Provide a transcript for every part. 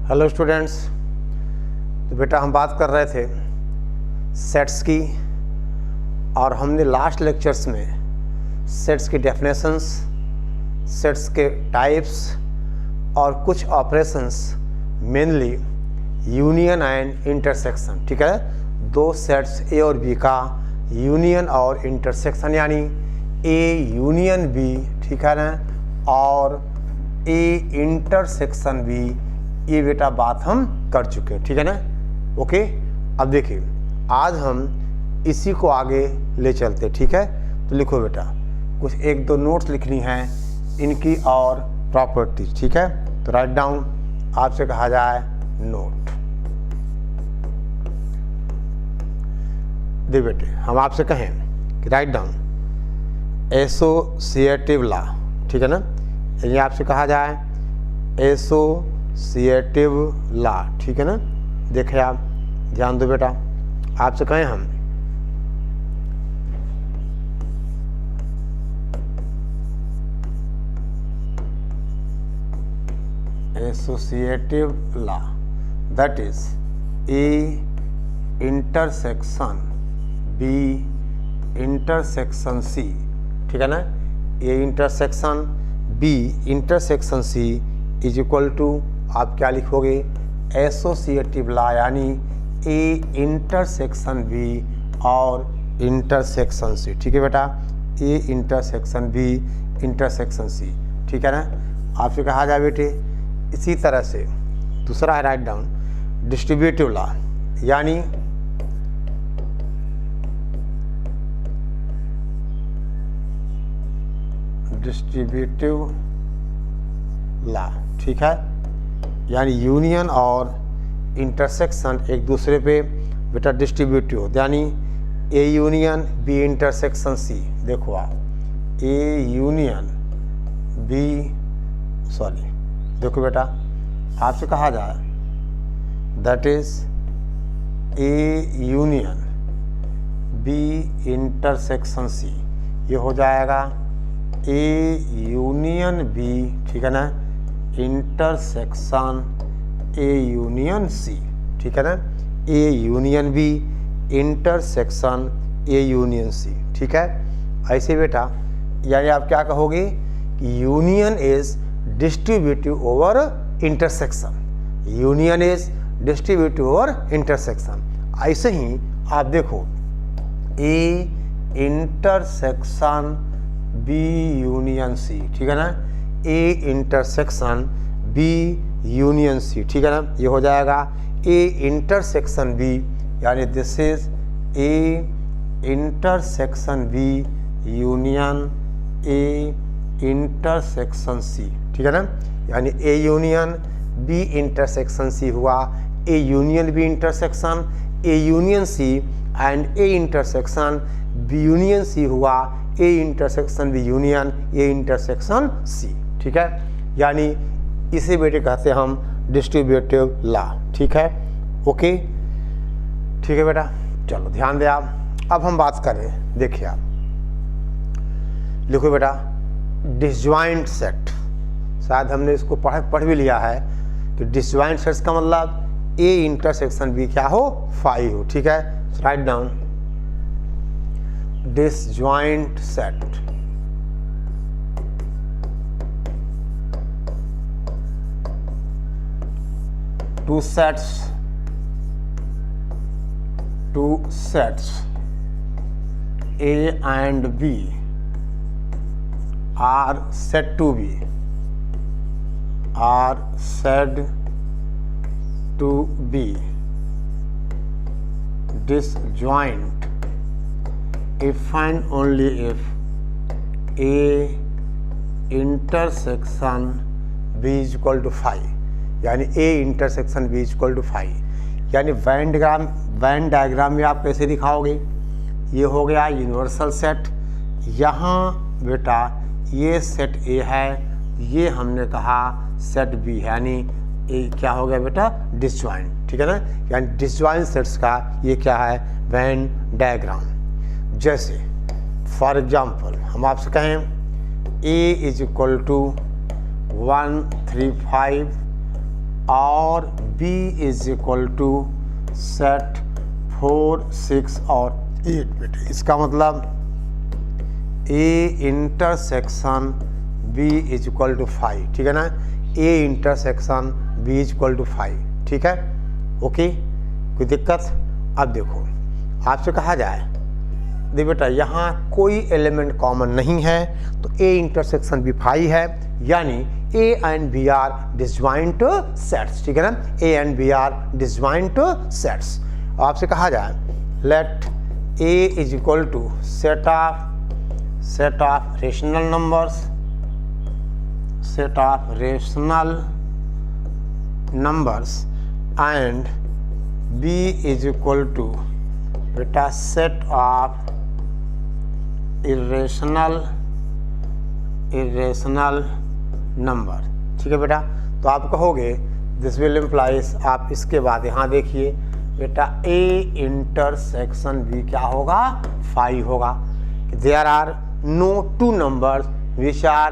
Hello students. तो बेटा हम बात कर रहे थे सेट्स की, और हमने लास्ट लेक्चर्स में सेट्स की डेफिनेशंस, सेट्स के टाइप्स और कुछ operations, mainly union and intersection, ठीक है, दो सेट्स ए और बी का यूनियन और इंटरसेक्शन, यानी ए यूनियन बी, ठीक है ना, और ए इंटरसेक्शन बी, ये बेटा बात हम कर चुके हैं, ठीक है ना। ओके, अब देखिए आज हम इसी को आगे ले चलते, ठीक है। तो लिखो बेटा, कुछ एक दो नोट्स लिखनी है इनकी और प्रॉपर्टीज, ठीक है। तो राइट डाउन, आपसे कहा जाए नोट। दे बेटे, हम आपसे कहें कि राइट डाउन एसोसिएटिव लॉ, ठीक है ना, ये आपसे कहा जाए एसोसिएटिव लॉ, ठीक है ना। देखें आप, ध्यान दो बेटा, आपसे कहें हम associative law, that is A intersection B intersection C, ठीक है ना। A intersection B intersection C is equal to, आप क्या लिखोगे, एसोसिएटिव लॉ, यानी ए इंटरसेक्शन बी और इंटरसेक्शन सी, ठीक है बेटा, A intersection B intersection C, ठीक है ना। आपसे कहा जाए बेटे, इसी तरह से दूसरा है राइट डाउन डिस्ट्रीब्यूटिव लॉ, यानी डिस्ट्रीब्यूटिव लॉ, ठीक है, यानी यूनियन और इंटरसेक्शन एक दूसरे पे बेटा डिस्ट्रीब्यूटिव, यानी A union B intersection C. देखो आप, ए यूनियन बी, सॉरी, देखो बेटा, आपसे कहा जाए that is A union B intersection C, ये हो जाएगा ए यूनियन बी, ठीक है ना, इंटरसेक्शन ए यूनियन सी, ठीक है ना, A union B intersection A union C, ठीक है। ऐसे बेटा, यानी आप क्या कहोगे कि union is distributive over intersection, union is distributive over intersection. ऐसे ही आप देखो, A intersection B union C, ठीक है ना, A intersection B union C, ठीक है ना, ये हो जाएगा ए इंटरसेक्शन बी, यानी this is A intersection B union A intersection C, ठीक है ना, यानी A union B intersection C हुआ A union B intersection A union C, and A intersection B union C हुआ A intersection B union A intersection C, ठीक है, यानी इसे बेटे कहते हैं हम डिस्ट्रीब्यूटिव लॉ, ठीक है। ओके, ठीक है बेटा, चलो ध्यान दें आप। अब हम बात करें, देखिए आप लिखो बेटा डिसजॉइंट सेट, शायद हमने इसको पढ़ भी लिया है कि डिसजॉइंट सेट्स का मतलब ए इंटरसेक्शन बी क्या हो, फाई हो, ठीक है। Write down disjoint set, two sets A and B are said to be disjoint if and only if A intersection B is equal to phi, यानी A intersection B equal to phi, यानी Venn diagram में आप कैसे दिखाओगे, ये हो गया universal set, यहाँ बेटा ये सेट ए है, ये हमने कहा सेट बी है, यानी ए क्या हो गया बेटा डिसजॉइंट, ठीक है ना, यानी डिसजॉइंट सेट्स का ये क्या है, वैन डायग्राम। जैसे फॉर एग्जांपल हम आपसे कहें ए इज इक्वल टू 135 और B is equal to set 4, 6 और 8 बेटे। इसका मतलब A intersection B is equal to 5, ठीक है ना। A intersection B is equal to 5, ठीक है, ओके, कोई दिक्कत। अब देखो आपसे कहा जाए, देख बेटा यहाँ कोई एलिमेंट कॉमन नहीं है तो A इंटरसेक्शन B 5 है, यानी A and B are disjoint sets, ठीक है ना। A and B are disjoint sets. आपसे कहा जाए let A is equal to set of rational numbers, and B is equal to बेटा सेट ऑफ इरेशनल नंबर, ठीक है बेटा। तो आप कहोगे दिस विल इम्प्लाइज, आप इसके बाद यहाँ देखिए बेटा A इंटरसेक्शन B क्या होगा, 5 होगा। There are no two numbers which are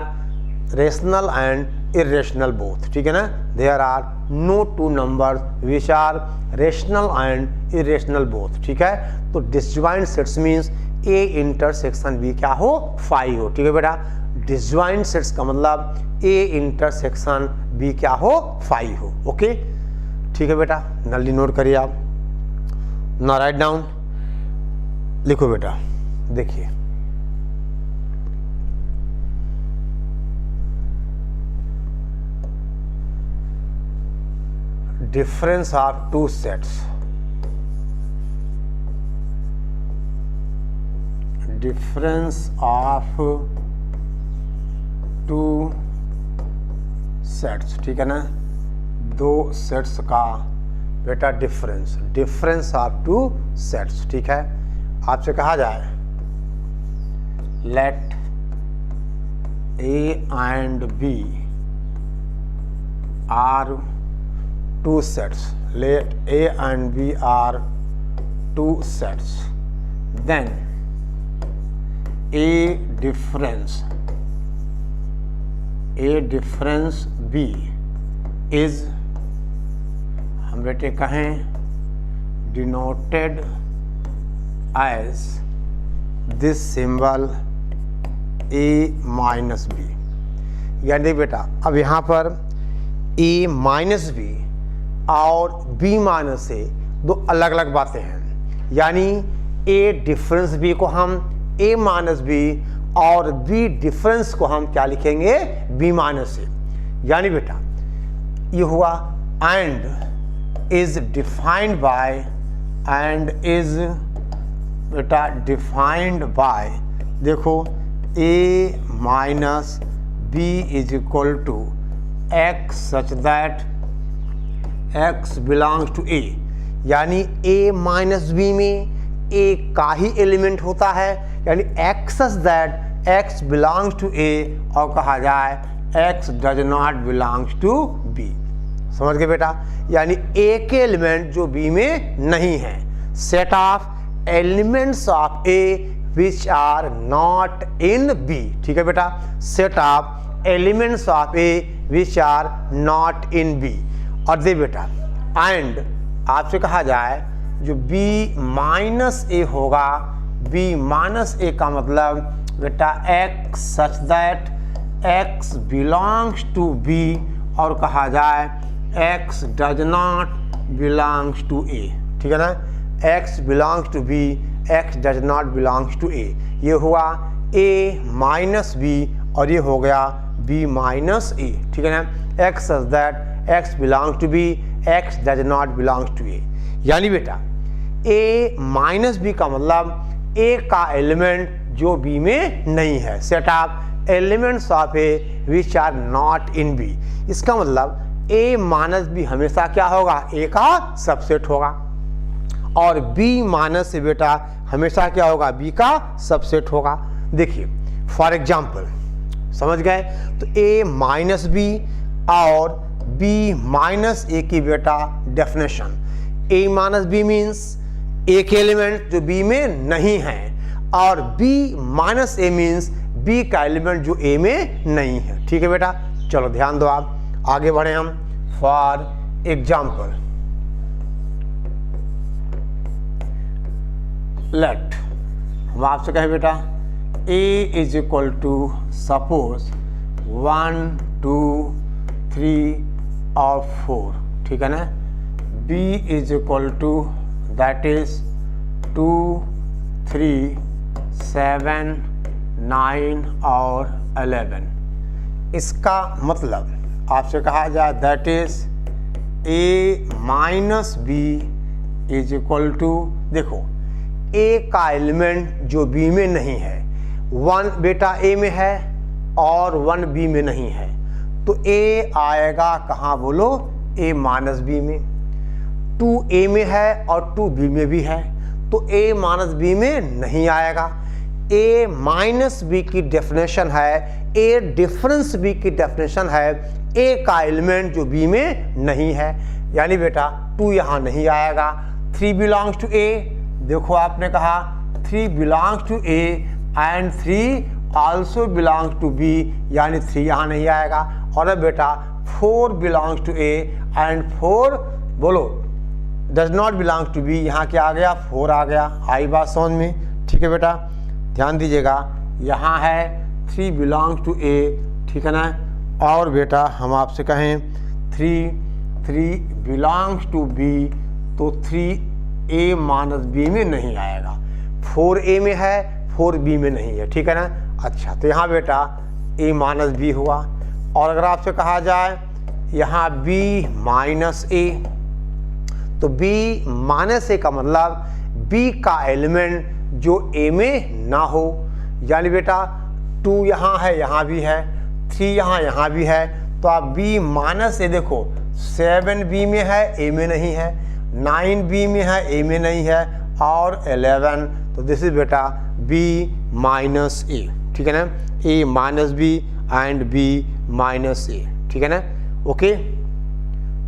rational and irrational both, ठीक है ना। There are no two numbers which are rational and irrational both, ठीक है। तो disjoint sets means A intersection B क्या हो, 5 हो, ठीक है बेटा। डिसजॉइंट सेट्स का मतलब A इंटरसेक्शन B क्या हो, 5 हो, ओके, ठीक है बेटा। जल्दी नोट करिए आप, ना राइट डाउन, लिखो बेटा। देखिए difference of two sets, difference of two sets, ठीक है ना। दो सेट्स का बेटा डिफरेंस ऑफ टू सेट्स, ठीक है। आपसे कहा जाए let A and B are two sets, let A and B are two sets, then A difference B is, हम बेटे कहें denoted as this symbol A minus B। यानी देख बेटा अब यहाँ पर A माइनस B और B माइनस A दो अलग अलग बातें हैं, यानी A डिफरेंस B को हम A माइनस B और B डिफरेंस को हम क्या लिखेंगे, B माइनस A। यानी बेटा ये हुआ एंड इज डिफाइंड बाय देखो A minus B is equal to X such that X belongs to A, यानी A माइनस B में A का ही एलिमेंट होता है, यानी X such that X belongs to A, और कहा जाए X does not belongs to B। समझ गए बेटा, यानी A के एलिमेंट जो B में नहीं है। Set of elements of A which are not in B, ठीक है बेटा। Set of elements of A which are not in B। और दे बेटा एंड आपसे कहा जाए जो B माइनस A होगा, B माइनस A का मतलब बेटा X such that X belongs to B, और कहा जाए X does not belongs to A, ठीक है ना। X belongs to B, X does not belongs to A। ये हुआ A माइनस B और ये हो गया B माइनस A, ठीक है ना। X such that X belongs to B, X does not belongs to A। यानी बेटा A माइनस B का मतलब A का एलिमेंट जो B में नहीं है। Set of elements of A which are not in B। इसका मतलब A माइनस B हमेशा क्या होगा, A का सबसेट होगा, और B माइनस A बेटा हमेशा क्या होगा, B का सबसेट होगा। देखिए फॉर एग्जाम्पल समझ गए, तो A माइनस B और B माइनस A की बेटा definition, A minus B means A के एलिमेंट जो B में नहीं है, और B minus A means B का एलिमेंट जो A में नहीं है, ठीक है बेटा। चलो ध्यान दो, आप आगे बढ़े हम। फॉर एग्जाम्पल, लेट हम आपसे कहें बेटा A is equal to suppose 1 2 3 और 4, ठीक है ना। B is equal to that is 2 3 7 9 और 11। इसका मतलब आपसे कहा जाए that is A minus B is equal to, देखो A का एलिमेंट जो B में नहीं है, 1 बेटा A में है और 1 B में नहीं है, तो A आएगा कहाँ बोलो, A माइनस B में। 2 A में है और 2 B में भी है, तो A माइनस B में नहीं आएगा। A माइनस B की डेफिनेशन है, A डिफरेंस B की डेफिनेशन है A का एलिमेंट जो B में नहीं है, यानी बेटा 2 यहाँ नहीं आएगा। 3 बिलोंग्स टू A, देखो आपने कहा 3 belongs to A and 3 also belongs to B, यानी 3 यहाँ नहीं आएगा। और अब बेटा 4 बिलोंग्स टू A एंड 4 बोलो does not belongs to B, यहाँ क्या आ गया, 4 आ गया। आई बात समझ में, ठीक है बेटा, ध्यान दीजिएगा। यहाँ है 3 बिलोंग्स टू A, ठीक है ना। और बेटा हम आपसे कहें 3 बिलोंग्स टू B, तो 3 A माइनस B में नहीं आएगा। 4 A में है, 4 B में नहीं है, ठीक है ना। अच्छा, तो यहाँ बेटा A माइनस B हुआ। और अगर आपसे कहा जाए यहाँ B माइनस A, तो B माइनस A का मतलब B का एलिमेंट जो A में ना हो, यानी बेटा 2 यहाँ है, यहाँ भी है, 3 यहाँ भी है, तो आप B माइनस A देखो 7 B में है, A में नहीं है, 9 B में है, A में नहीं है, और 11, तो दिस इज बेटा B माइनस A, ठीक है ना। A minus B and B minus A, ठीक है ना, ओके,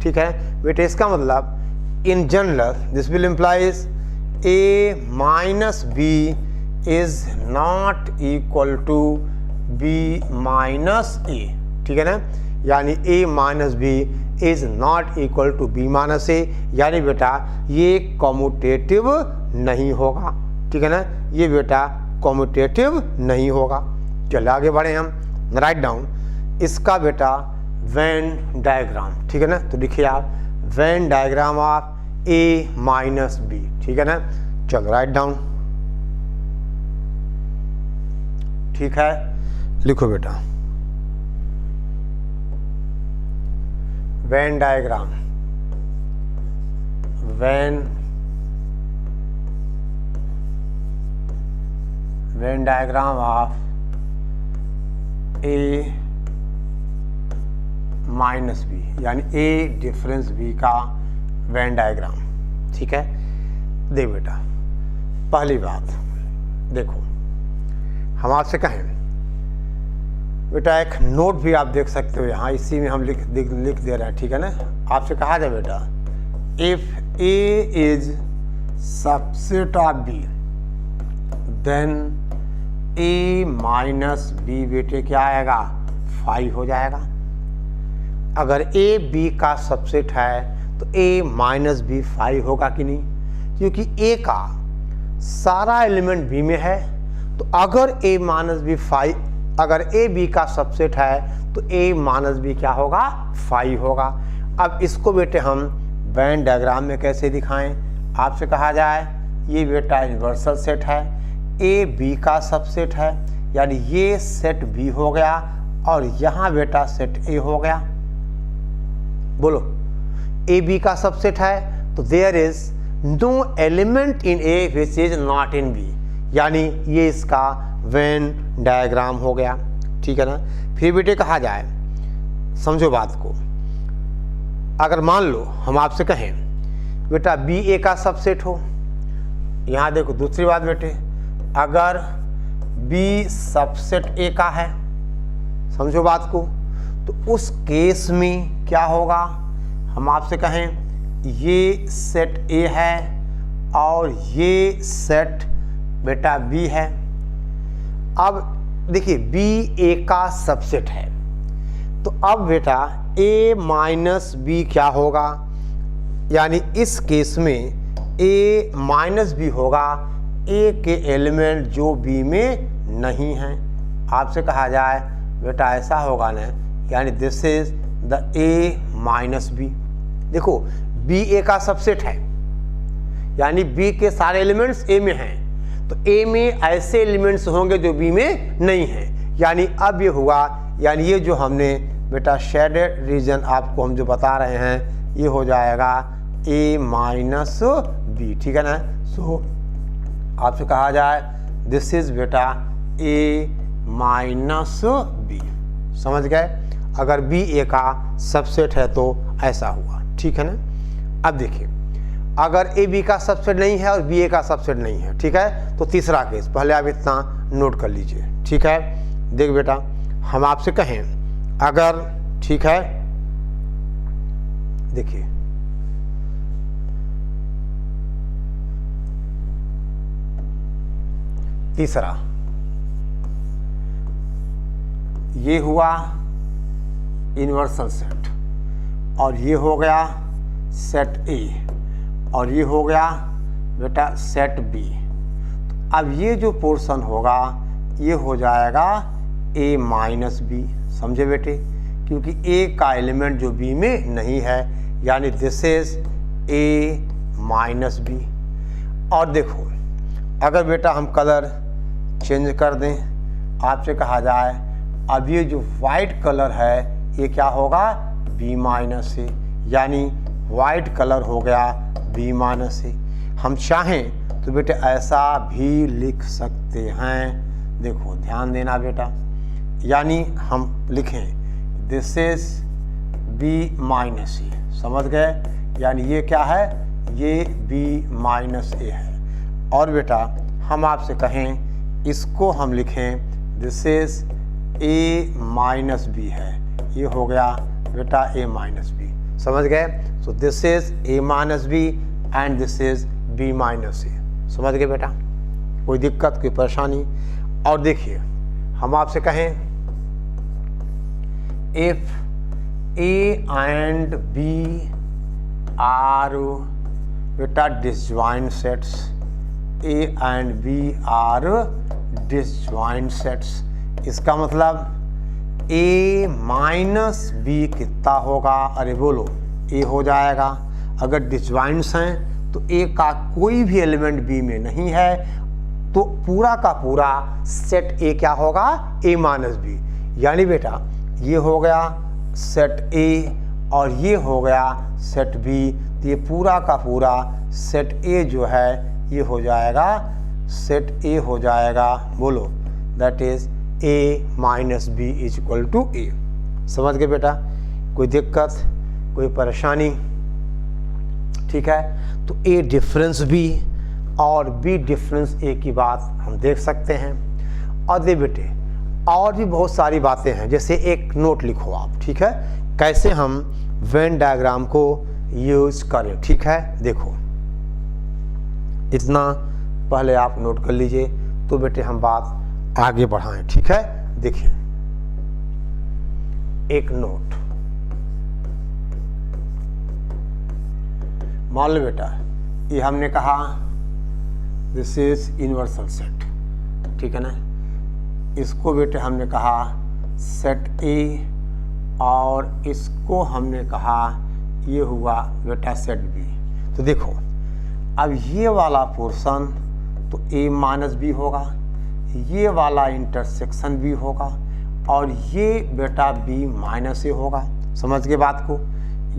ठीक है बेटा। इसका मतलब in general this will implies A minus B is not equal to B minus A, ठीक है ना, यानी A minus B is not equal to B minus A, यानी बेटा ये कॉम्यूटेटिव नहीं होगा, ठीक है ना, ये बेटा कॉम्यूटेटिव नहीं होगा। चलिए आगे बढ़े हम, राइट डाउन इसका बेटा वेन डायग्राम, ठीक है ना। तो देखिए आप Venn diagram of A minus B, ठीक है ना। चलो राइट डाउन, ठीक है, लिखो बेटा Venn diagram, Venn diagram of A minus B, यानी A डिफरेंस B का वेन डायग्राम, ठीक है। देख बेटा पहली बात देखो, हम आपसे कहें बेटा एक नोट भी आप देख सकते हो यहाँ, इसी में हम लिख दे रहे हैं, ठीक है ना। आपसे कहा जाए बेटा if A is subset of B then A minus B बेटे क्या आएगा, 5 हो जाएगा। अगर A B का सबसेट है तो A माइनस B 5 होगा कि नहीं, क्योंकि A का सारा एलिमेंट B में है, तो अगर A माइनस B 5, अगर A B का सबसेट है तो A माइनस B क्या होगा, 5 होगा। अब इसको बेटे हम वेन डायग्राम में कैसे दिखाएं, आपसे कहा जाए ये बेटा यूनिवर्सल सेट है, A B का सबसेट है, यानी ये सेट B हो गया और यहाँ बेटा सेट A हो गया। बोलो A B का सबसेट है तो there is no element in A which is not in B, यानी ये इसका वेन डायग्राम हो गया, ठीक है ना। फिर बेटे कहा जाए, समझो बात को, अगर मान लो हम आपसे कहें बेटा B A का सबसेट हो, यहाँ देखो दूसरी बात बेटे, अगर B सबसेट A का है, समझो बात को, तो उस केस में क्या होगा, हम आपसे कहें ये सेट A है और ये सेट बेटा B है। अब देखिए B A का सबसेट है, तो अब बेटा a माइनस बी क्या होगा, यानी इस केस में a माइनस बी होगा a के एलिमेंट जो b में नहीं हैं। आपसे कहा जाए बेटा ऐसा होगा ना, यानी this is the a minus B. देखो b a का सबसेट है, यानी b के सारे एलिमेंट्स a में हैं, तो a में ऐसे एलिमेंट्स होंगे जो b में नहीं हैं। यानी अब ये हुआ, यानी ये जो हमने बेटा शेडेड रीजन आपको हम जो बता रहे हैं ये हो जाएगा a माइनस बी, ठीक है ना। सो आपसे कहा जाए दिस इज बेटा a माइनस बी, समझ गए। अगर b a का सबसेट है तो ऐसा हुआ, ठीक है ना। अब देखिए अगर a b का सबसेट नहीं है और b a का सबसेट नहीं है, ठीक है, तो तीसरा केस, पहले आप इतना नोट कर लीजिए, ठीक है। देख बेटा हम आपसे कहें अगर, ठीक है, देखिए तीसरा ये हुआ यूनिवर्सल सेट, और ये हो गया सेट ए, और ये हो गया बेटा सेट बी। तो अब ये जो पोर्शन होगा ये हो जाएगा a माइनस बी, समझे बेटे, क्योंकि a का एलिमेंट जो b में नहीं है, यानी this is a minus B. और देखो अगर बेटा हम कलर चेंज कर दें, आपसे कहा जाए अब ये जो वाइट कलर है ये क्या होगा b माइनस ए, यानी वाइट कलर हो गया b माइनस ए। हम चाहें तो बेटे ऐसा भी लिख सकते हैं, देखो ध्यान देना बेटा, यानी हम लिखें this is b minus A, समझ गए, यानी ये क्या है, ये b माइनस ए है। और बेटा हम आपसे कहें इसको हम लिखें this is a minus B है, ये हो गया बेटा a माइनस बी, समझ गए। So this is a minus B and this is b minus A, समझ गए बेटा, कोई दिक्कत कोई परेशानी। और देखिए हम आपसे कहें if a and b are बेटा disjoint sets, a and b are disjoint sets, इसका मतलब a माइनस बी कितना होगा, अरे बोलो a हो जाएगा। अगर डिसजॉइंट्स हैं तो a का कोई भी एलिमेंट b में नहीं है, तो पूरा का पूरा सेट a क्या होगा, a माइनस बी, यानी बेटा ये हो गया सेट a और ये हो गया सेट b, तो ये पूरा का पूरा सेट a जो है ये हो जाएगा सेट a हो जाएगा, बोलो that is a minus B is equal to a, समझ गए बेटा, कोई दिक्कत कोई परेशानी, ठीक है। तो a डिफरेंस b और b डिफरेंस a की बात हम देख सकते हैं। और दे बेटे और भी बहुत सारी बातें हैं, जैसे एक नोट लिखो आप, ठीक है, कैसे हम वेन डायग्राम को यूज करें, ठीक है। देखो इतना पहले आप नोट कर लीजिए, तो बेटे हम बात आगे बढ़ाएं, ठीक है। देखिए एक नोट, मान लो बेटा ये हमने कहा दिस इज यूनिवर्सल सेट, ठीक है ना, इसको बेटे हमने कहा सेट ए, और इसको हमने कहा ये हुआ बेटा सेट बी। तो देखो अब ये वाला पोर्शन तो a माइनस बी होगा, ये वाला इंटरसेक्शन भी होगा, और ये बेटा b माइनस ए होगा, समझ के बात को,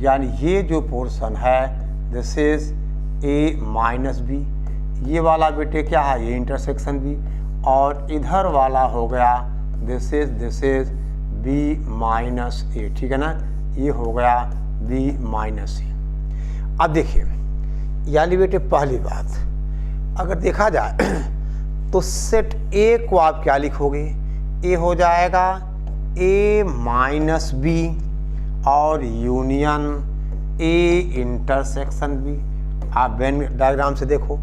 यानी ये जो पोर्शन है this is a minus B, ये वाला बेटे क्या है, ये इंटरसेक्शन भी, और इधर वाला हो गया दिस इज b माइनस ए, ठीक है ना, ये हो गया b माइनस ए। अब देखिए यानी बेटे पहली बात अगर देखा जाए तो सेट ए को आप क्या लिखोगे, ए हो जाएगा a माइनस बी और यूनियन a इंटरसेक्शन बी। आप वेन डायग्राम से देखो,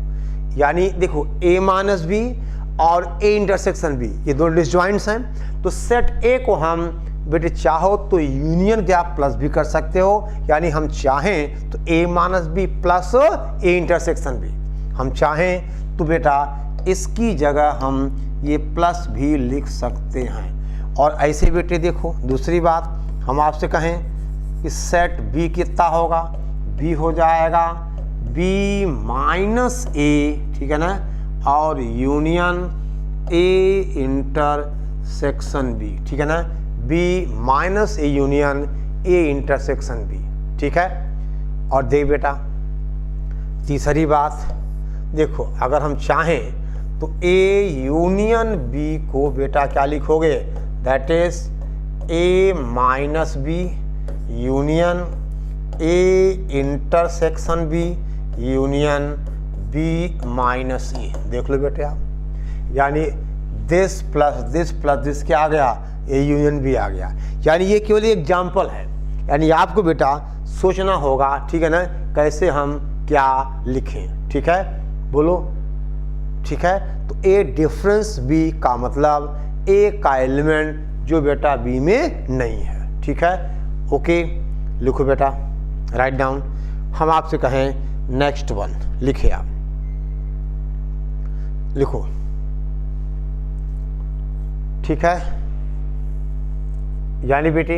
यानी देखो a माइनस बी और a इंटरसेक्शन बी, ये दो डिसजॉइंट्स हैं, तो सेट a को हम बेटे चाहो तो यूनियन के आप प्लस भी कर सकते हो, यानी हम चाहें तो a minus B plus A intersection B, हम चाहें तो बेटा इसकी जगह हम ये प्लस भी लिख सकते हैं। और ऐसे बेटे देखो दूसरी बात हम आपसे कहें कि सेट बी कितना होगा, बी हो जाएगा बी माइनस ए, ठीक है ना, और यूनियन ए इंटरसेक्शन बी, ठीक है ना, B minus A union A intersection B, ठीक है। और देख बेटा तीसरी बात देखो, अगर हम चाहें तो ए यूनियन बी को बेटा क्या लिखोगे, that is A minus B union A intersection B union B minus A. देख लो बेटे आप, यानी दिस प्लस दिस क्या आ गया, ए यूनियन बी आ गया। यानी ये केवल एग्जाम्पल है, यानी आपको बेटा सोचना होगा, ठीक है ना, कैसे हम क्या लिखें, ठीक है, बोलो, ठीक है। तो ए डिफरेंस बी का मतलब ए का एलिमेंट जो बेटा बी में नहीं है, ठीक है। ओके लिखो बेटा, राइट डाउन। हम आपसे कहें नेक्स्ट वन लिखे आप, लिखो, ठीक है। यानी बेटी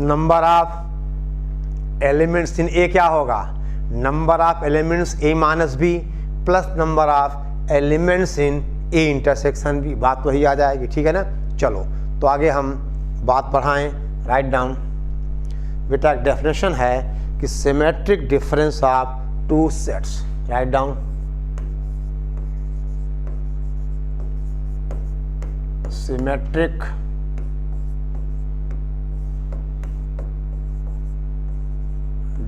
number of elements in A क्या होगा, number of elements A minus B plus number of elements in A intersection B, बात वही आ जाएगी, ठीक है ना। चलो तो आगे हम बात पढ़ाएं, राइट डाउन। बेटा डेफिनेशन है कि symmetric difference of two sets, write down. Symmetric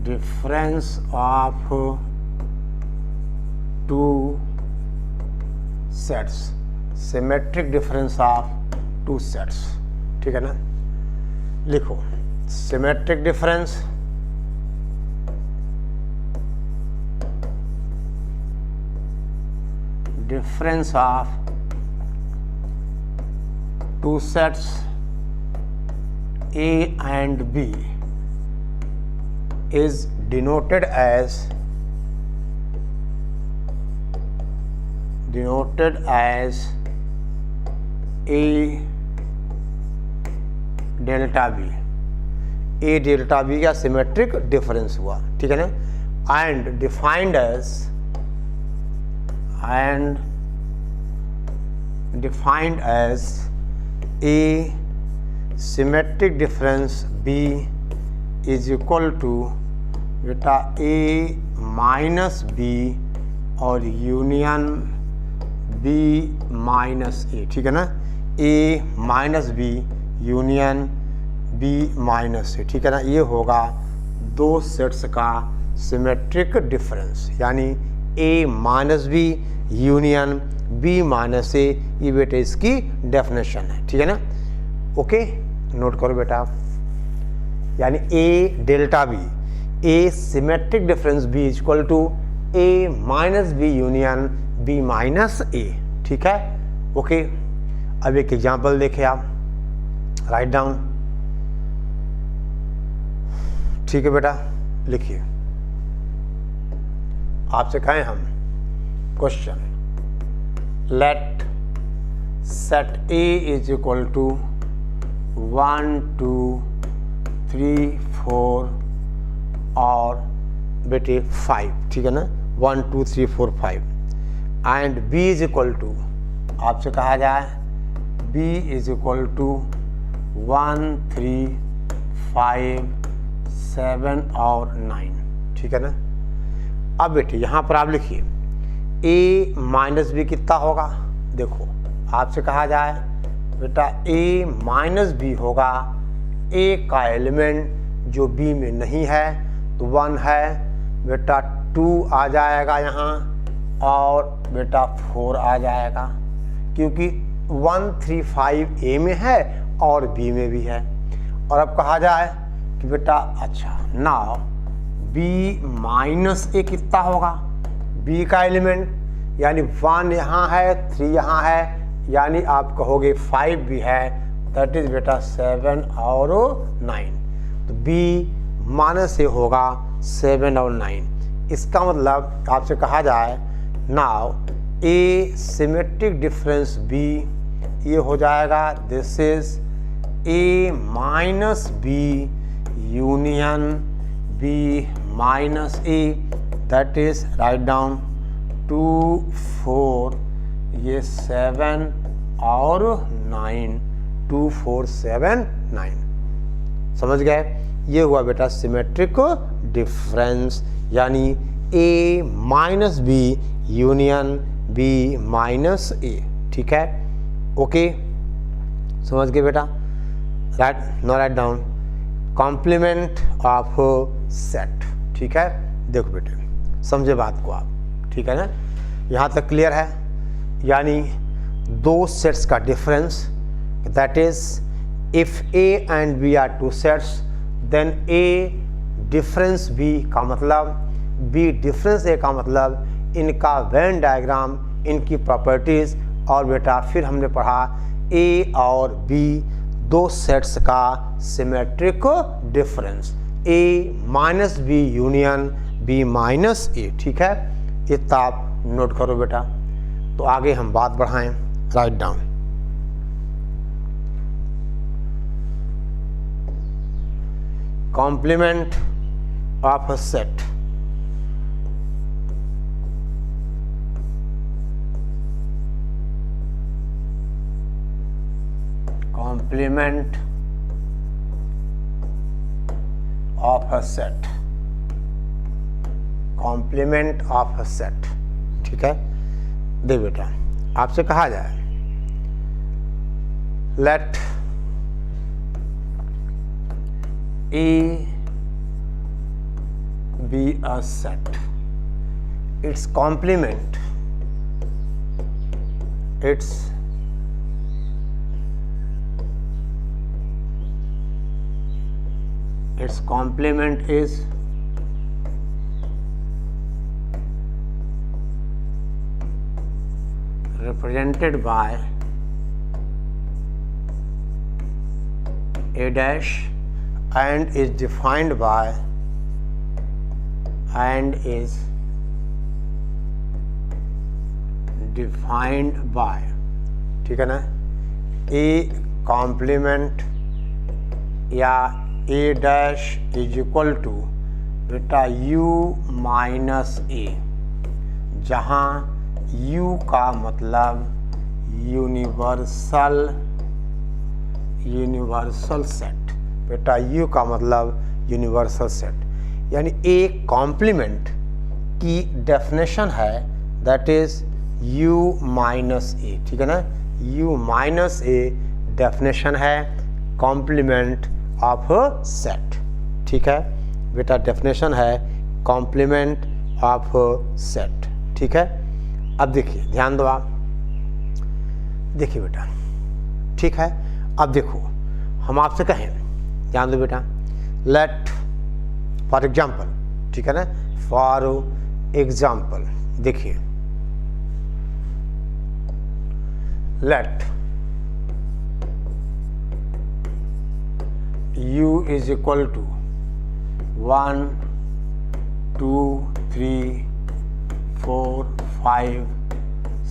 difference of two sets, symmetric difference of two sets, ठीक है ना। लिखो symmetric difference of two sets A and B is denoted as A delta B। A delta B का symmetric difference हुआ, ठीक है ना। And defined as A symmetric difference B is equal to बेटा A माइनस B और union B minus A, ठीक है ना, A minus B union B minus A, ठीक है ना। ये होगा दो सेट्स का सिमेट्रिक डिफरेंस, यानी A minus B union B minus A, ये बेटे इसकी डेफिनेशन है, ठीक है ना। ओके नोट करो बेटा, यानी A delta B, A symmetric difference B is equal to A minus B union B minus A, ठीक है। ओके अब एक एग्जांपल देखें आप, राइट डाउन, ठीक है बेटा। लिखिए, आपसे कहें हम question, let set A is equal to 1 2 3 4 और बेटे 5, ठीक है ना, 1 2 3 4 5 and B is equal to, आपसे कहा जाए B is equal to 1 3 5 7 और 9, ठीक है ना। अब बेटे यहाँ पर आप लिखिए A माइनस B कितना होगा, देखो आपसे कहा जाए बेटा A माइनस B होगा, A का एलिमेंट जो B में नहीं है तो 1 है बेटा, 2 आ जाएगा यहाँ और बेटा 4 आ जाएगा, क्योंकि 1 3 5 A में है और B में भी है। और अब कहा जाए कि बेटा अच्छा नाउ B माइनस A कितना होगा, B का एलिमेंट यानी 1 यहाँ है 3 यहाँ है, यानी आप कहोगे 5 भी है दैट इज बेटा 7 और 9, तो B माइनस ए होगा 7 और 9। इसका मतलब आपसे कहा जाए नाउ ए सिमेट्रिक डिफरेंस B, ये हो जाएगा this is A minus B union B minus A, that is write down 2 4, ये 7 और 9, 2 4 7 9, समझ गए। ये हुआ बेटा सिमेट्रिक डिफरेंस, यानी A minus B union B minus A, ठीक है, ओके, समझ गए बेटा। Right, no write down complement of set, ठीक है। देखो बेटे, समझे बात को आप, ठीक है ना, यहाँ तक क्लियर है। यानी दो सेट्स का difference, that is if A and B are two sets, then A difference B का मतलब, B डिफरेंस A का मतलब इनका वेन डायग्राम, इनकी प्रॉपर्टीज़, और बेटा फिर हमने पढ़ा A और B दो सेट्स का symmetric difference, A minus B union B minus A, ठीक है। इतना आप नोट करो बेटा। तो आगे हम बात बढ़ाएं, write down. Complement of a set, complement of a set, complement of a set, ठीक है। देख बेटा, आपसे कहा जाए let A be a set, its complement, its complement is represented by A dash and is defined by ठीक है ना, A कॉम्प्लीमेंट या A dash is equal to बेटा U माइनस A, जहाँ U का मतलब यूनिवर्सल सेट, बेटा U का मतलब यूनिवर्सल सेट, यानी A कॉम्प्लीमेंट की डेफिनेशन है that is U minus A, ठीक है ना। U माइनस A डेफिनेशन है कॉम्प्लीमेंट ऑफ सेट, ठीक है बेटा, डेफिनेशन है कॉम्प्लीमेंट ऑफ सेट, ठीक है। अब देखिए, ध्यान दो आप, देखिए बेटा, ठीक है। अब देखो, हम आपसे कहें, ध्यान दो बेटा, लेट फॉर एग्जाम्पल, ठीक है ना, फॉर एग्जाम्पल देखिए, late U is equal to 1 2 3 4 5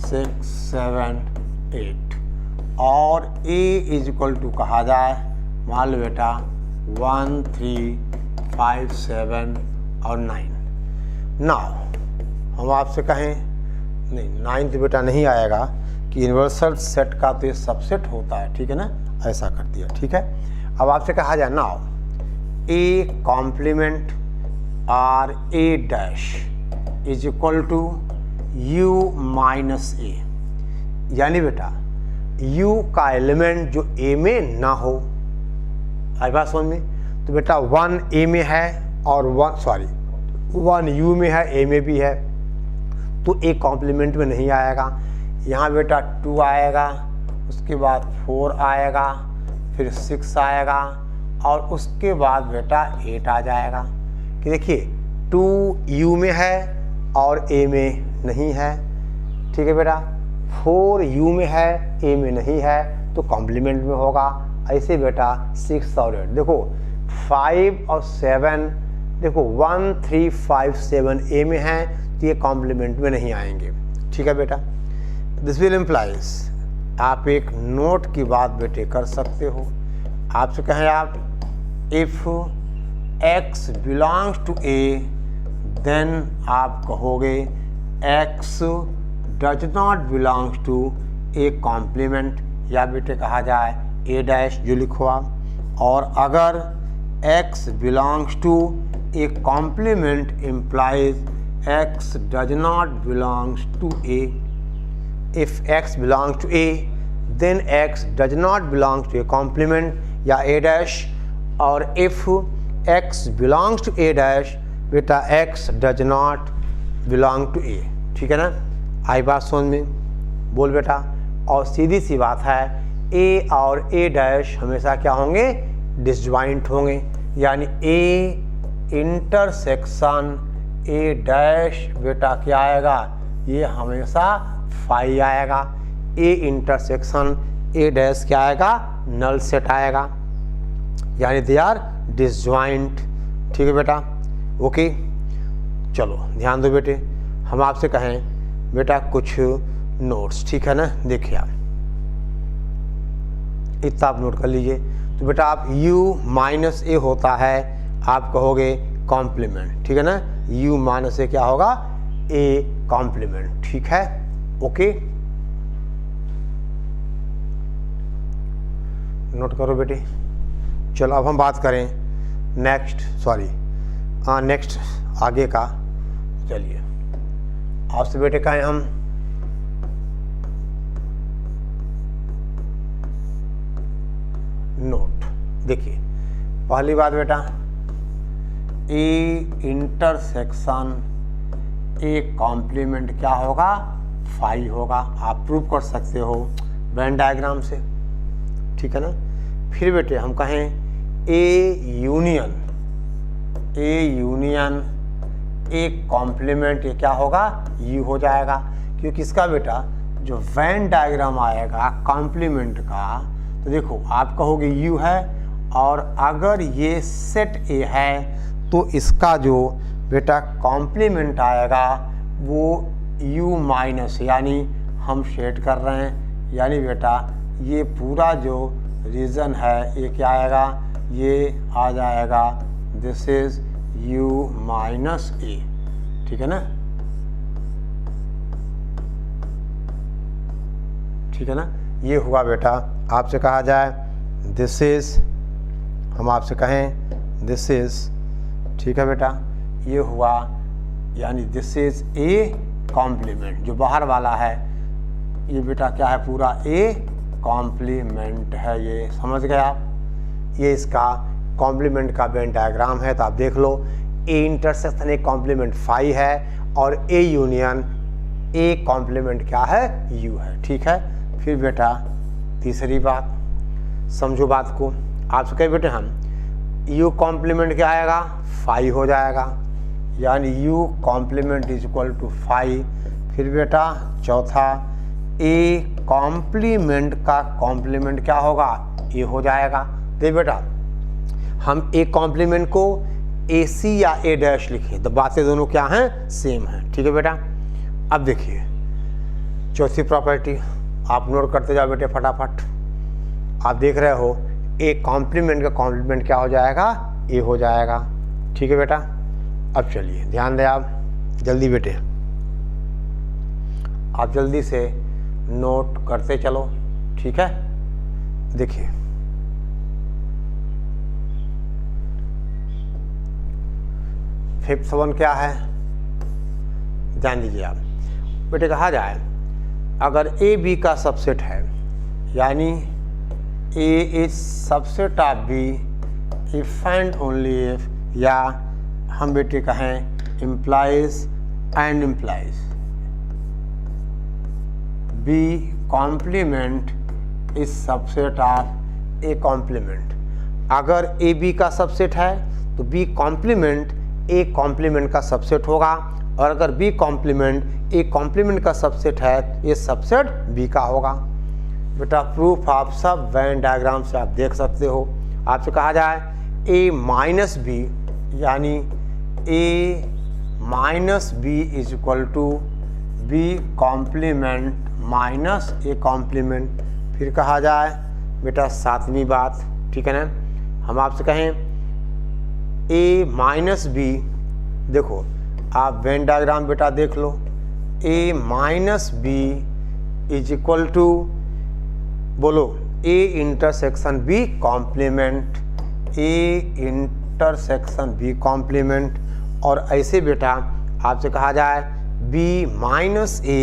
6 7 8 और A is equal to कहा जाए, मान लो बेटा 1 3 5 7 और 9। नाउ हम आपसे कहें, नहीं 9 तो बेटा नहीं आएगा कि यूनिवर्सल सेट का तो ये सबसेट होता है, ठीक है ना, ऐसा कर दिया, ठीक है। अब आपसे कहा जाए नाउ A कॉम्प्लीमेंट और A dash is equal to U minus A, यानी बेटा U का एलिमेंट जो A में ना हो, आई बात समझ में, तो बेटा 1 A में है और 1 U में है, A में भी है, तो A कॉम्प्लीमेंट में नहीं आएगा। यहाँ बेटा 2 आएगा, उसके बाद 4 आएगा, फिर 6 आएगा, और उसके बाद बेटा 8 आ जाएगा। कि देखिए 2 U में है और A में नहीं है, ठीक है बेटा, 4 U में है, A में नहीं है, तो कॉम्प्लीमेंट में होगा। ऐसे बेटा 6 और 8, देखो 5 और 7, देखो 1 3 5 7 ए में है, तो ये कॉम्प्लीमेंट में नहीं आएंगे। ठीक है बेटा, दिस विल इम्प्लाइज, आप एक नोट की बात बेटे कर सकते हो। आपसे कहें आप if x belongs to A, then आप कहोगे x does not belongs to A complement, या बेटे कहा जाए ए डैश जो लिखो आप। और अगर x belongs to A complement implies x does not belongs to A. If x belongs to A, then x does not belong to a complement या A dash, और if x belongs to A dash, बेटा x does not belong to A। ठीक है ना, आई बात समझ में, बोल बेटा। और सीधी सी बात है, A और A dash हमेशा क्या होंगे, डिसजॉइंट होंगे, यानी A इंटरसेक्शन A dash बेटा क्या आएगा, ये हमेशा फाई आएगा। ए इंटरसेक्शन ए डैश क्या आएगा, नल सेट आएगा, यानी दे आर डिसजॉइंट। ठीक है बेटा, ओके। चलो ध्यान दो बेटे, हम आपसे कहें बेटा कुछ नोट्स, ठीक है ना, देखिए आप इतना आप नोट कर लीजिए। तो बेटा आप u माइनस ए होता है, आप कहोगे कॉम्प्लीमेंट, ठीक है ना, u माइनस ए क्या होगा, ए कॉम्प्लीमेंट। ठीक है, ओके, नोट करो बेटे। चलो अब हम बात करें नेक्स्ट आगे का। चलिए आपसे बेटे कहें हम नोट, देखिए पहली बात बेटा, ए इंटरसेक्शन ए कॉम्प्लीमेंट क्या होगा, फाई होगा। आप प्रूव कर सकते हो वेन डायग्राम से। ठीक है ना, फिर बेटे हम कहें ए यूनियन ए कॉम्प्लीमेंट, ये क्या होगा, यू हो जाएगा, क्योंकि इसका बेटा जो वेन डायग्राम आएगा कॉम्प्लीमेंट का, तो देखो आप कहोगे यू है, और अगर ये सेट ए है तो इसका जो बेटा कॉम्प्लीमेंट आएगा वो u माइनस, यानी हम शेड कर रहे हैं, यानी बेटा ये पूरा जो रीजन है ये क्या आएगा, ये आ जाएगा दिस इज u माइनस ए। ठीक है ना, ठीक है ना, ये हुआ बेटा। आपसे कहा जाए दिस इज, हम आपसे कहें दिस इज, ठीक है बेटा, ये हुआ, यानी दिस इज ए कॉम्प्लीमेंट, जो बाहर वाला है ये बेटा क्या है, पूरा ए कॉम्प्लीमेंट है, ये समझ गए आप। ये इसका कॉम्प्लीमेंट का वेन डायग्राम है, तो आप देख लो A intersection A complement phi है, और ए यूनियन ए कॉम्प्लीमेंट क्या है, यू है। ठीक है, फिर बेटा तीसरी बात, समझो बात को। आपसे कहे बेटे हम यू कॉम्प्लीमेंट क्या आएगा, फाई हो जाएगा, यानी u complement is equal to phi. फिर बेटा चौथा, ए कॉम्प्लीमेंट का कॉम्प्लीमेंट क्या होगा, ए हो जाएगा। देख बेटा हम ए कॉम्प्लीमेंट को ए सी या ए डैश लिखे, तो बातें दोनों क्या हैं, सेम हैं। ठीक है बेटा, अब देखिए चौथी प्रॉपर्टी आप नोट करते जाओ बेटे फटाफट। आप देख रहे हो ए कॉम्प्लीमेंट का कॉम्प्लीमेंट क्या हो जाएगा, ए हो जाएगा। ठीक है बेटा, अब चलिए ध्यान दें आप जल्दी बेटे, आप जल्दी से नोट करते चलो। ठीक है, देखिए फिफ्थ वन क्या है, ध्यान दीजिए आप बेटे। कहा जाए अगर ए बी का सबसेट है, यानी A is subset of B if and only if, या हम बेटे कहें implies and implies B complement is subset of A complement. अगर ए बी का सबसेट है तो बी कॉम्प्लीमेंट ए कॉम्प्लीमेंट का सबसेट होगा, और अगर बी कॉम्प्लीमेंट ए कॉम्प्लीमेंट का सबसेट है ये सबसेट बी का होगा। बेटा प्रूफ ऑफ सब वेन डायग्राम से आप देख सकते हो। आपसे कहा जाए a माइनस बी, यानी a minus B is equal to B complement minus A complement. फिर कहा जाए बेटा सातवीं बात, ठीक है ना, हम आपसे कहें a माइनस बी, देखो आप वेन डायग्राम बेटा देख लो, a minus B is equal to, बोलो a intersection b complement, a intersection b complement. और ऐसे बेटा आपसे कहा जाए b माइनस a,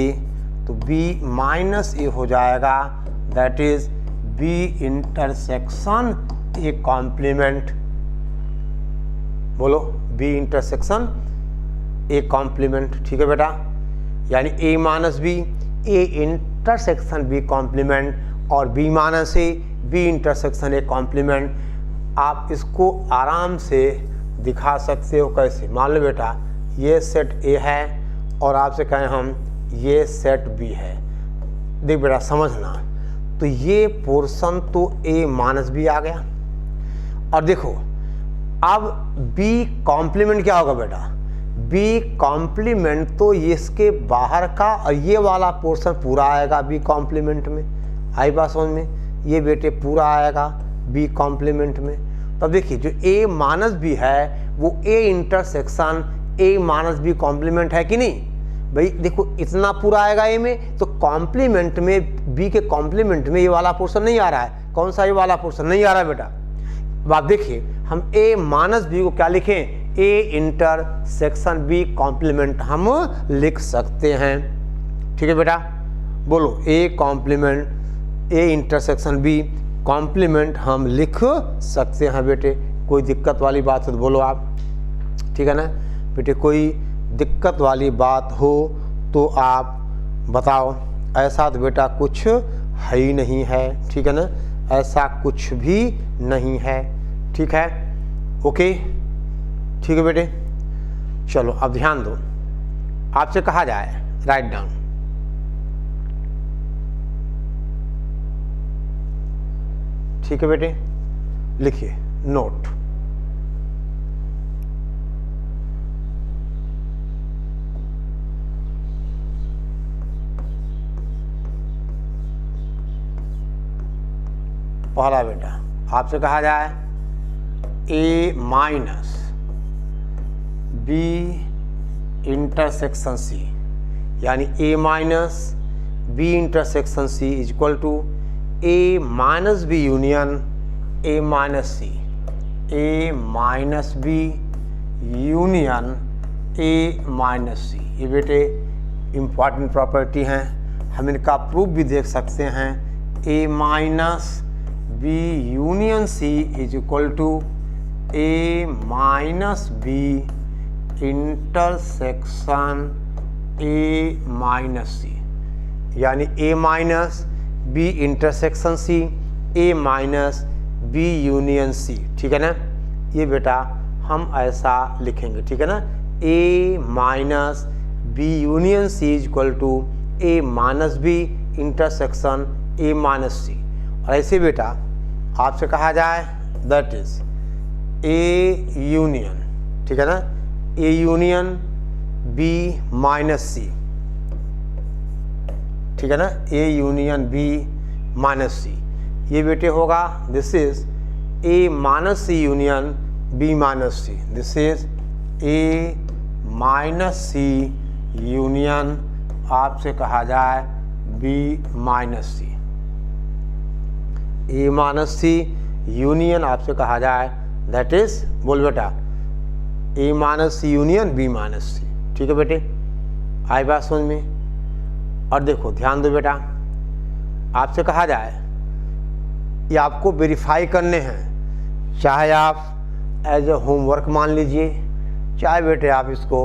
तो b माइनस a हो जाएगा, that is b intersection a complement. बोलो b इंटरसेक्शन a कॉम्प्लीमेंट, ठीक है बेटा, यानी a minus b, a intersection b complement और b minus a, b intersection a complement. आप इसको आराम से दिखा सकते हो कैसे, मान लो बेटा ये सेट A है और आपसे कहें हम ये सेट B है। देख बेटा समझना, तो ये पोर्शन तो A माइनस B आ गया, और देखो अब B कॉम्प्लीमेंट क्या होगा बेटा, B कॉम्प्लीमेंट तो इसके बाहर का, और ये वाला पोर्शन पूरा आएगा B कॉम्प्लीमेंट में। आई बात समझ में, ये बेटे पूरा आएगा B कॉम्प्लीमेंट में। तब देखिए जो A माइनस बी है वो A intersection A minus B complement है कि नहीं भाई। देखो इतना पूरा आएगा A में, तो कॉम्प्लीमेंट में B के कॉम्प्लीमेंट में ये वाला पोर्शन नहीं आ रहा है। कौन सा ये वाला पोर्शन नहीं आ रहा है बेटा। आप देखिए हम A माइनस बी को क्या लिखें, A इंटरसेक्शन B कॉम्प्लीमेंट हम लिख सकते हैं, ठीक है बेटा। बोलो A complement A intersection B complement हम लिख सकते हैं बेटे। कोई दिक्कत वाली बात हो तो बोलो आप, ठीक है ना बेटे, कोई दिक्कत वाली बात हो तो आप बताओ। ऐसा तो बेटा कुछ है ही नहीं है, ठीक है ना, ऐसा कुछ भी नहीं है, ठीक है, ओके, ठीक है बेटे। चलो अब ध्यान दो, आपसे कहा जाए राइट डाउन, ठीक है बेटे, लिखिए नोट। पहला बेटा आपसे कहा जाए A minus B intersection C, यानी A minus B intersection C is equal to A minus B union A minus C, A minus B union A minus C। ये बेटे इम्पॉर्टेंट प्रॉपर्टी हैं, हम इनका प्रूफ भी देख सकते हैं। A minus B union C is equal to A minus B intersection A minus C, यानी A minus B intersection C, A minus B union C, ठीक है ना। ये बेटा हम ऐसा लिखेंगे, ठीक है ना, A minus B union C is equal to A minus B intersection A minus C। और ऐसे बेटा आपसे कहा जाए दैट इज A यूनियन, ठीक है ना, A union B minus C, ठीक है ना, A union B minus C। ये बेटे होगा this is A minus C union B minus C, this is A minus C union आपसे कहा जाए B minus C। A minus C union आपसे कहा जाए दैट इज, बोल बेटा A minus C union B minus C, ठीक है बेटे, आई बात समझ में। और देखो ध्यान दो बेटा, आपसे कहा जाए ये आपको वेरीफाई करने हैं, चाहे आप एज ए होमवर्क मान लीजिए, चाहे बेटे आप इसको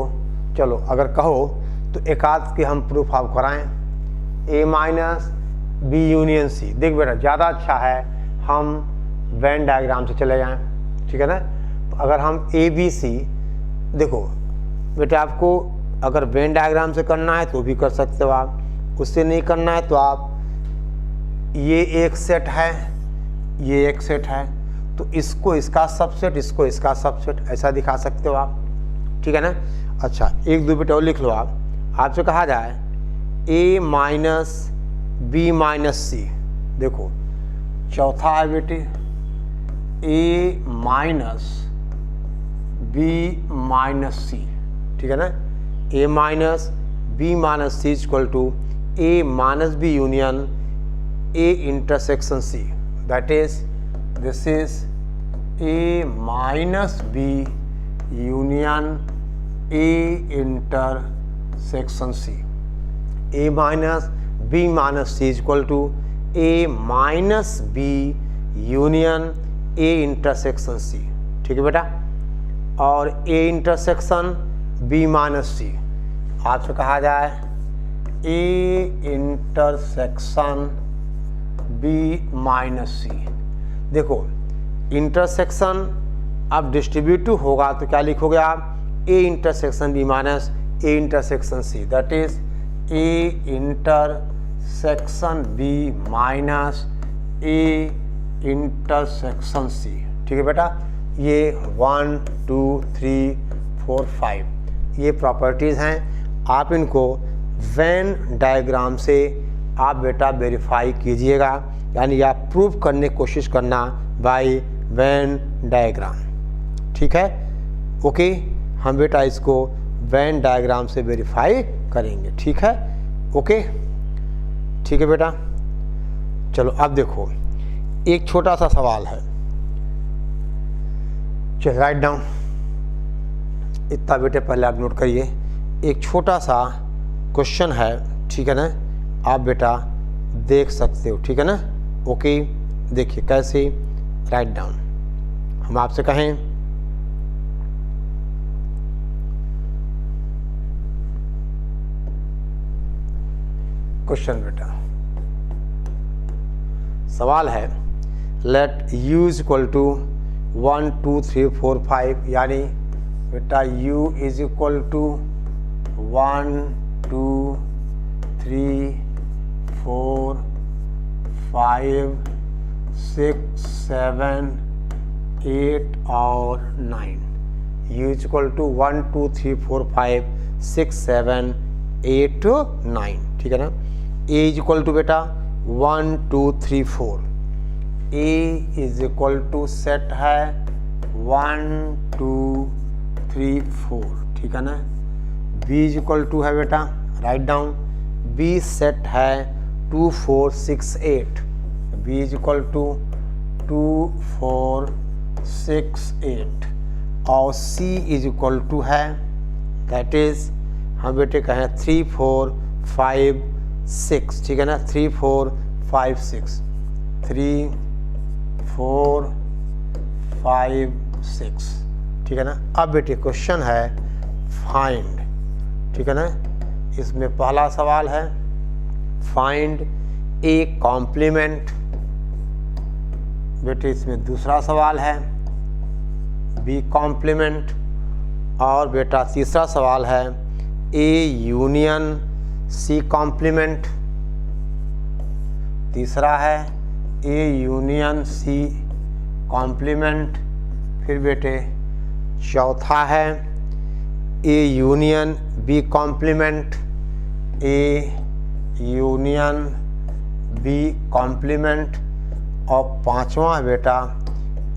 चलो अगर कहो तो एक आध के हम प्रूफ आप कराएं। A minus B union C, देख बेटा ज़्यादा अच्छा है हम वेन डायग्राम से चले जाएं, ठीक है ना। तो अगर हम ABC, देखो बेटे आपको अगर वेन डायग्राम से करना है तो भी कर सकते हो आप, उससे नहीं करना है तो आप ये एक सेट है, ये एक सेट है, तो इसको इसका सबसेट, इसको इसका सबसेट, ऐसा दिखा सकते हो आप, ठीक है ना। अच्छा, एक दो बेटे और लिख लो आप। आपसे कहा जाए a minus B minus C, देखो चौथा है बेटे a minus B minus C, ठीक है ना। a minus B minus C equal to a minus B union a intersection c, that is this is a minus B union a intersection c। a minus B minus C equal to a minus B union a intersection c, ठीक है बेटा। और a intersection b minus C, आपसे कहा जाए a intersection b minus C. देखो intersection अब distributive होगा तो क्या लिखोगे आप, a intersection b minus a intersection c, that is a intersection b minus a intersection c, ठीक है बेटा। ये 1 2 3 4 5 ये प्रॉपर्टीज़ हैं, आप इनको वेन डायग्राम से आप बेटा वेरीफाई कीजिएगा, यानी आप प्रूव करने की कोशिश करना बाय वेन डायग्राम, ठीक है। ओके, हम बेटा इसको वेन डायग्राम से वेरीफाई करेंगे, ठीक है। ओके, ठीक है बेटा। चलो अब देखो एक छोटा सा सवाल है, चलो राइट डाउन, इतना बेटे पहले आप नोट करिए। एक छोटा सा क्वेश्चन है, ठीक है ना, आप बेटा देख सकते हो, ठीक है ना। ओके, देखिए कैसे, राइट डाउन। हम आपसे कहें क्वेश्चन बेटा, सवाल है let u is equal to 1 2 3 4 5, यानी बेटा u इज इक्वल टू 1 2 3 4 5 6 7 8 और 9, u इज इक्वल टू 1 2 3 4 5 6 7 8 9, ठीक है ना। a इज इक्वल टू बेटा 1 2 3 4, a is equal to set है 1 2 3 4, ठीक है ना। b इज इक्वल टू है बेटा, राइट डाउन, b सेट है 2 4 6 8, b इज इक्वल टू 2 4 6 8, और c इज इक्वल टू है, दैट इज हम बेटे कहें 3 4 5 6, ठीक है ना। 3 4 5 6 3 4 5 6, ठीक है ना। अब बेटे क्वेश्चन है फाइंड, ठीक है ना। इसमें पहला सवाल है फाइंड ए कॉम्प्लीमेंट, बेटे इसमें दूसरा सवाल है बी कॉम्प्लीमेंट, और बेटा तीसरा सवाल है ए यूनियन सी कॉम्प्लीमेंट, तीसरा है ए यूनियन सी कॉम्प्लीमेंट, फिर बेटे चौथा है A union B complement, A union B complement, और पांचवा है बेटा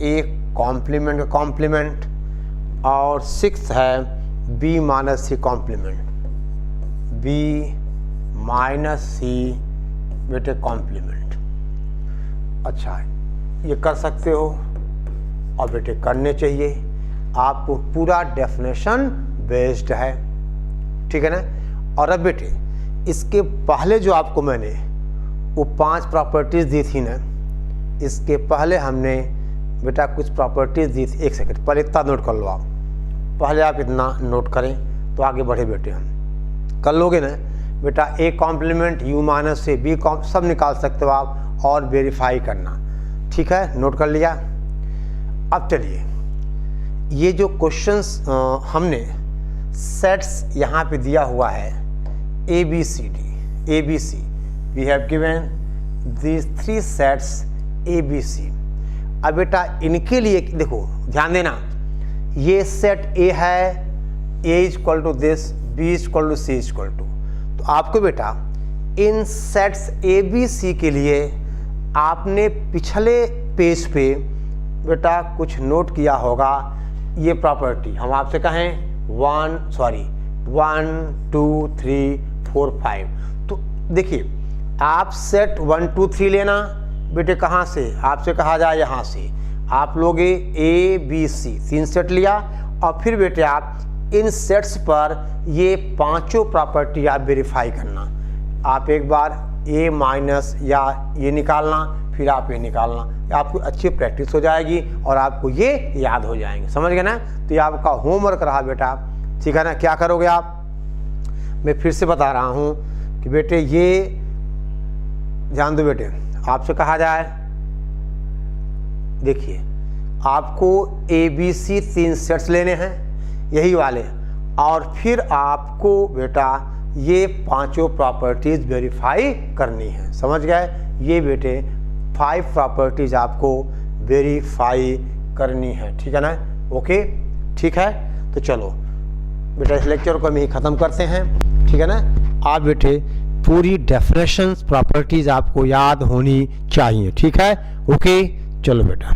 ए कॉम्प्लीमेंट कॉम्प्लीमेंट, और सिक्स है B minus C complement, B minus C बेटे कॉम्प्लीमेंट। अच्छा, ये कर सकते हो और बेटे करने चाहिए, आपको पूरा डेफिनेशन बेस्ड है, ठीक है ना। और अब बेटे इसके पहले जो आपको मैंने वो 5 प्रॉपर्टीज़ दी थी ना, इसके पहले हमने बेटा कुछ प्रॉपर्टीज़ दी थी। एक सेकंड पहले इतना नोट कर लो आप, पहले आप इतना नोट करें तो आगे बढ़े बेटे। हम कर लोगे ना बेटा, ए कॉम्प्लीमेंट यू माइनस से बी सब निकाल सकते हो आप और वेरीफाई करना, ठीक है। नोट कर लिया। अब चलिए ये जो क्वेश्चंस हमने सेट्स यहाँ पे दिया हुआ है A B C D, A B C, we have given these three sets A B C। अब बेटा इनके लिए देखो ध्यान देना, ये सेट A है, A equal to this, B equal to C equal to. तो आपको बेटा इन सेट्स A B C के लिए आपने पिछले पेज पे बेटा कुछ नोट किया होगा। ये प्रॉपर्टी हम आपसे कहें 1 2 3 4 5। तो देखिए आप सेट 1 2 3 लेना बेटे, कहाँ से, आपसे कहा जाए यहाँ से आप लोगे A B C 3 सेट लिया, और फिर बेटे आप इन सेट्स पर ये पांचों प्रॉपर्टी आप वेरीफाई करना। आप एक बार A माइनस या ये निकालना, फिर आप ये निकालना, आपको अच्छी प्रैक्टिस हो जाएगी और आपको ये याद हो जाएंगे। समझ गए ना? तो ये आपका होमवर्क रहा बेटा, ठीक है ना? क्या करोगे आप, मैं फिर से बता रहा हूँ कि बेटे ये ध्यान दो बेटे, आपसे कहा जाए देखिए आपको ABC 3 सेट्स लेने हैं यही वाले, और फिर आपको बेटा ये पांचों प्रॉपर्टीज वेरीफाई करनी है। समझ गए? ये बेटे 5 प्रॉपर्टीज आपको वेरीफाई करनी है, ठीक है ना? ओके, ठीक है। तो चलो बेटा इस लेक्चर को हम यही ख़त्म करते हैं, ठीक है ना? आप बेटे पूरी डेफिनेशंस प्रॉपर्टीज आपको याद होनी चाहिए, ठीक है? ओके, चलो बेटा।